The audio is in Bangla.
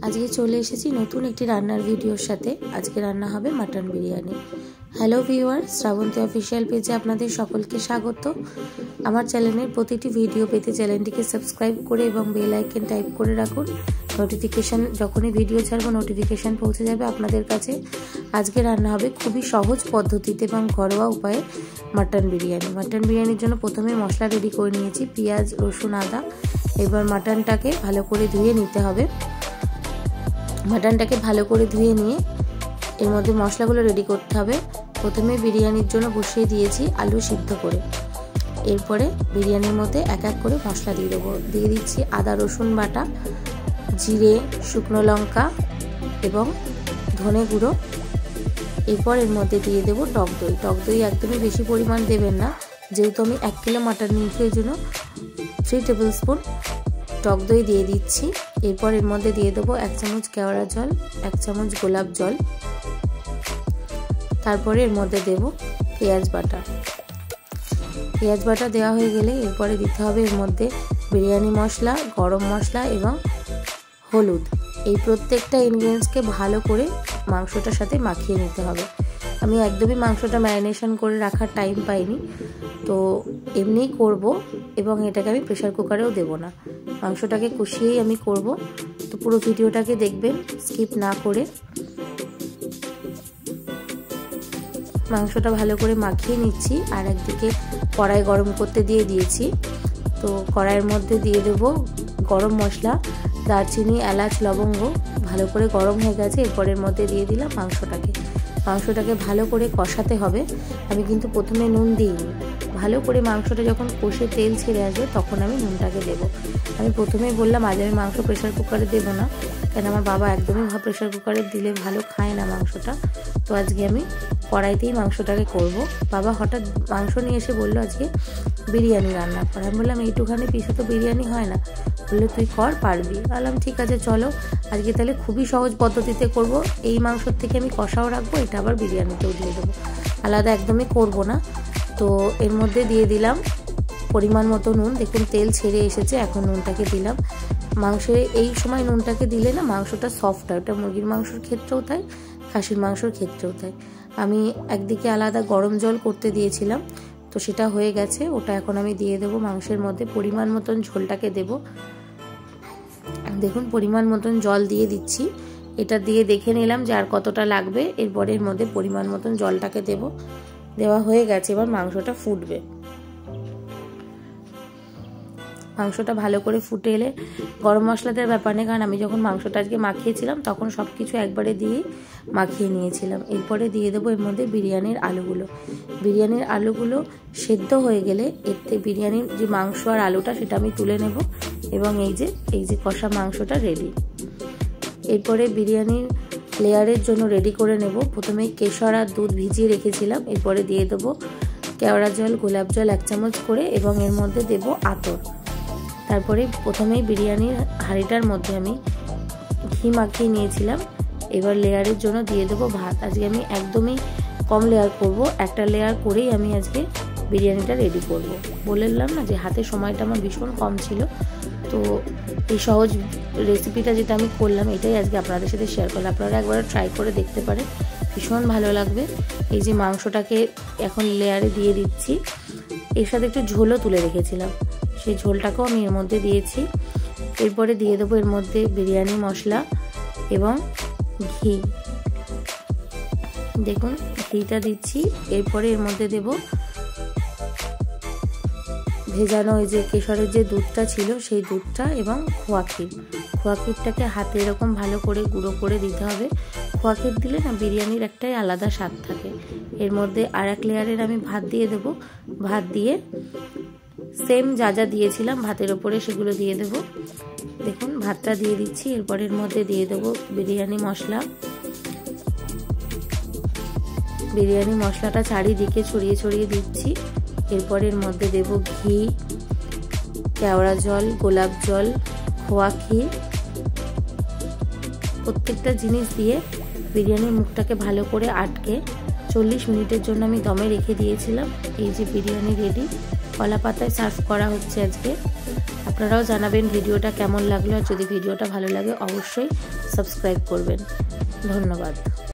আজকে চলে এসেছি নতুন একটি রান্নার ভিডিওর সাথে। আজকে রান্না হবে mutton biryani. Hello viewer, Srabanti official পেজে আপনাদের সকলকে স্বাগত। আমার চ্যানেলের প্রতিটি ভিডিও পেতে চ্যানেলটিকে সাবস্ক্রাইব করে এবং বেল আইকন টাইপ করে রাখুন। নোটিফিকেশান যখনই ভিডিও ছাড়বো নোটিফিকেশান পৌঁছে যাবে আপনাদের কাছে। আজকে রান্না হবে খুবই সহজ পদ্ধতিতে এবং ঘরোয়া উপায়ে মাটন বিরিয়ানি। মাটন বিরিয়ানির জন্য প্রথমে মশলা রেডি করে নিয়েছি, পেঁয়াজ, রসুন, আদা। এবার মাটনটাকে ভালো করে ধুয়ে নিতে হবে। মাটনটাকে ভালো করে ধুয়ে নিয়ে এর মধ্যে মশলাগুলো রেডি করতে হবে। প্রথমে বিরিয়ানির জন্য বসিয়ে দিয়েছি আলু সিদ্ধ করে। এরপরে বিরিয়ানির মধ্যে এক এক করে মশলা দিয়ে দেবো। দিয়ে দিচ্ছি আদা রসুন বাটা, জিরে, শুকনো লঙ্কা এবং ধনে গুঁড়ো। এরপর এর মধ্যে দিয়ে দেবো টক দই। টক দই একদমই বেশি পরিমাণ দেবেন না, যেহেতু আমি 1 কিলো মাটন নিয়েছি, এর জন্য 3 টেবিল স্পুন টক দই দিয়ে দিচ্ছি। এরপর এর মধ্যে দিয়ে দেবো 1 চামচ কেওড়া জল, 1 চামচ গোলাপ জল। তারপরে এর মধ্যে দেব পেঁয়াজ বাটা। পেঁয়াজ বাটা দেওয়া হয়ে গেলে এরপরে দিতে হবে এর মধ্যে বিরিয়ানি মশলা, গরম মশলা এবং হলুদ। এই প্রত্যেকটা ইনগ্রিডিয়েন্টসকে ভালো করে মাংসটার সাথে মাখিয়ে নিতে হবে। আমি একদমই মাংসটা ম্যারিনেশন করে রাখার টাইম পাইনি, তো এমনিই করব এবং এটাকে আমি প্রেশার কুকারেও দেব না, মাংসটাকে কষিয়েই আমি করব। তো পুরো ভিডিওটাকে দেখবেন স্কিপ না করে। মাংসটা ভালো করে মাখিয়ে নিচ্ছি। আর একদিকে কড়াই গরম করতে দিয়ে দিয়েছি। তো কড়াইয়ের মধ্যে দিয়ে দেব গরম মশলা, দারচিনি, এলাচ, লবঙ্গ। ভালো করে গরম হয়ে গেছে। এরপরের মধ্যে দিয়ে দিলাম মাংসটাকে ভালো করে কষাতে হবে। আমি কিন্তু প্রথমে নুন দিইনি, ভালো করে মাংসটা যখন কষে তেল ছেড়ে আসবে তখন আমি নুনটাকে দেবো। আমি প্রথমেই বললাম আজ আমি মাংস প্রেশার কুকারে দেবো না, কেন আমার বাবা একদমই প্রেশার কুকারে দিলে ভালো খায় না মাংসটা। তো আজকে আমি কড়াইতেই মাংসটাকে করব। বাবা হঠাৎ মাংস নিয়ে এসে বললো আজকে বিরিয়ানি রান্না কর। আমি বললাম এইটুখানি পিসে তো বিরিয়ানি হয় না। বললো তুই কর, পারবি। বললাম ঠিক আছে চলো, আজকে তাহলে খুবই সহজ পদ্ধতিতে করব। এই মাংসর থেকে আমি কষাও রাখবো, এটা আবার বিরিয়ানিতেও দিয়ে দেবো, আলাদা একদমই করব না। তো এর মধ্যে দিয়ে দিলাম পরিমাণ মতো নুন। দেখুন তেল ছেড়ে এসেছে, এখন নুনটাকে দিলাম। মাংসে এই সময় নুনটাকে দিলে না মাংসটা সফট হয়। ওটা মুরগির মাংসর ক্ষেত্রেও তাই, খাসির মাংসর ক্ষেত্রেও তাই। আমি একদিকে আলাদা গরম জল করতে দিয়েছিলাম, তো সেটা হয়ে গেছে। ওটা এখন আমি দিয়ে দেবো মাংসের মধ্যে। পরিমাণ মতন ঝোলটাকে দেব। দেখুন পরিমাণ মতন জল দিয়ে দিচ্ছি। এটা দিয়ে দেখে নিলাম যে আর কতটা লাগবে। এরপরে এর মধ্যে পরিমাণ মতন জলটাকে দেব। দেওয়া হয়ে গেছে, এবার মাংসটা ফুটবে। মাংসটা ভালো করে ফুটে এলে গরম মশলা দেওয়ার ব্যাপার নেই, কারণ আমি যখন মাংসটা আজকে মাখিয়েছিলাম তখন সব কিছু একবারে দিয়ে মাখিয়ে নিয়েছিলাম। এরপরে দিয়ে দেবো এর মধ্যে বিরিয়ানির আলুগুলো। বিরিয়ানির আলুগুলো সেদ্ধ হয়ে গেলে এতে বিরিয়ানির যে মাংস আর আলুটা সেটা আমি তুলে নেব এবং এই যে কষা মাংসটা রেডি। এরপরে বিরিয়ানির লেয়ারের জন্য রেডি করে নেব। প্রথমে কেশর আর দুধ ভিজিয়ে রেখেছিলাম। এরপরে দিয়ে দেবো কেওড়া জল, গোলাপ জল 1 চামচ করে এবং এর মধ্যে দেব আতর। তারপরে প্রথমেই বিরিয়ানির হাঁড়িটার মধ্যে আমি ঘি মাখিয়ে নিয়েছিলাম। এবার লেয়ারের জন্য দিয়ে দেবো ভাত। আজকে আমি একদমই কম লেয়ার করব, একটা লেয়ার করেই আমি আজকে বিরিয়ানিটা রেডি করব। বললাম না যে হাতে সময়টা আমার ভীষণ কম ছিল, তো এই সহজ রেসিপিটা যেটা আমি করলাম এটাই আজকে আপনাদের সাথে শেয়ার করলাম। আপনারা একবার ট্রাই করে দেখতে পারেন, ভীষণ ভালো লাগবে। এই যে মাংসটাকে এখন লেয়ারে দিয়ে দিচ্ছি। এর সাথে একটু ঝোলও তুলে রেখেছিলাম, সেই ঝোলটাকেও আমি এর মধ্যে দিয়েছি। এরপরে দিয়ে দেবো এর মধ্যে বিরিয়ানি মশলা এবং ঘি। দেখুন ঘিটা দিচ্ছি। এরপরে এর মধ্যে দেব ভেজানো ওই যে কেশরের যে দুধটা ছিল সেই দুধটা এবং খোয়া ক্ষীর। খোয়া ক্ষীরটাকে হাতে এরকম ভালো করে গুঁড়ো করে দিতে হবে। খোয়া ক্ষীর দিলে না বিরিয়ানির একটাই আলাদা স্বাদ থাকে। এর মধ্যে আর এক লেয়ারের আমি ভাত দিয়ে দেব। ভাত দিয়ে সেম যা যা দিয়েছিলাম ভাতের ওপরে সেগুলো দিয়ে দেব। দেখুন ভাতটা দিয়ে দিচ্ছি। এরপর এর মধ্যে দিয়ে দেব বিরিয়ানি মশলা। বিরিয়ানি মশলাটা চারিদিকে ছড়িয়ে ছড়িয়ে দিচ্ছি। এরপর এর মধ্যে দেব ঘি, কেওড়া জল, গোলাপ জল, খোয়া ক্ষীর। প্রত্যেকটা জিনিস দিয়ে বিরিয়ানির মুখটাকে ভালো করে আটকে 40 মিনিটের জন্য আমি দমে রেখে দিয়েছিলাম। এই যে বিরিয়ানি রেডি, কলা পাতায় সার্ভ করা হচ্ছে আজকে। আপনারাও জানাবেন ভিডিওটা কেমন লাগলো, আর যদি ভিডিওটা ভালো লাগে অবশ্যই সাবস্ক্রাইব করবেন। ধন্যবাদ।